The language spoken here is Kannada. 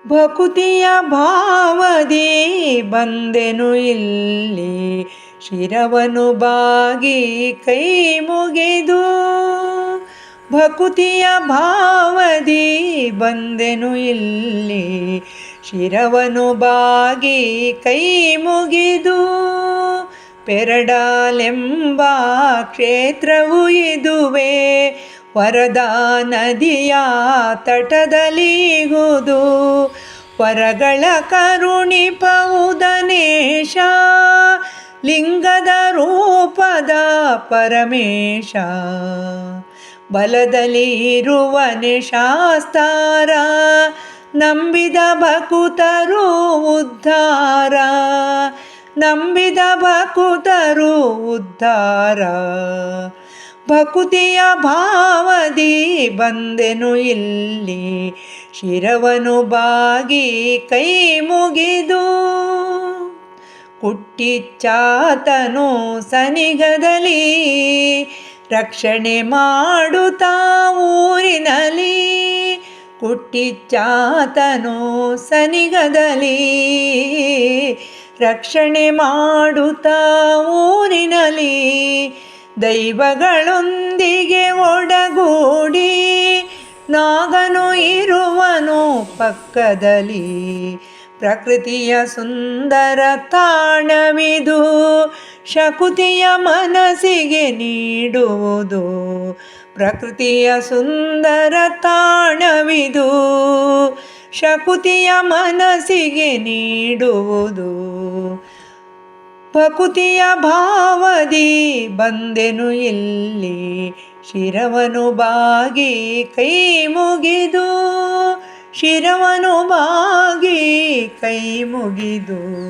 ಭಕುತಿಯ ಭಾವದಿ ಬಂದೆನು ಇಲ್ಲಿ, ಶಿರವನು ಬಾಗಿ ಕೈ ಮುಗಿದು. ಭಕುತಿಯ ಭಾವದಿ ಬಂದೆನು ಇಲ್ಲಿ, ಶಿರವನು ಬಾಗಿ ಕೈ ಮುಗಿದು. ಪೆರಡಾಲೆಂಬ ಕ್ಷೇತ್ರವು ಇದುವೆ, ವರದಾ ನದಿಯ ತಟದಲ್ಲಿಗುದು. ವರಗಳ ಕರುಣಿಪ ಉದನೇಶ, ಲಿಂಗದ ರೂಪದ ಪರಮೇಶ. ಬಲದಲ್ಲಿ ಇರುವನೆ ಶಾಸ್ತಾರ, ನಂಬಿದ ಭಕುತರು ಉದ್ಧಾರ. ನಂಬಿದ ಭಕುತರು ಉದ್ಧಾರ. ಭಕುತಿಯ ಭಾವದಿ ಬಂದೆನು ಇಲ್ಲಿ, ಶಿರವನು ಬಾಗಿ ಕೈ ಮುಗಿದು. ಕುಟ್ಟಿಚ್ಚಾತನು ಸನಿಗದಲ್ಲಿ, ರಕ್ಷಣೆ ಮಾಡುತ್ತಾ ಊರಿನಲ್ಲಿ. ಕುಟ್ಟಿಚ್ಚಾತನು ಸನಿಗದಲ್ಲಿ, ರಕ್ಷಣೆ ಮಾಡುತ್ತಾ ಊರಿನಲ್ಲಿ. ದೈವಗಳೊಂದಿಗೆ ಒಡಗೂಡಿ, ನಾಗನು ಇರುವನು ಪಕ್ಕದಲ್ಲಿ. ಪ್ರಕೃತಿಯ ಸುಂದರ ತಾಣವಿದು, ಶಕುತಿಯ ಮನಸ್ಸಿಗೆ ನೀಡುವುದು. ಪ್ರಕೃತಿಯ ಸುಂದರ ತಾಣವಿದು, ಶಕುತಿಯ ಮನಸ್ಸಿಗೆ ನೀಡುವುದು. ಭಕುತಿಯ ಭಾವದಿ ಬಂದೆನು ಇಲ್ಲಿ, ಶಿರವನು ಬಾಗಿ ಕೈ ಮುಗಿದು. ಶಿರವನು ಬಾಗಿ ಕೈ ಮುಗಿದು.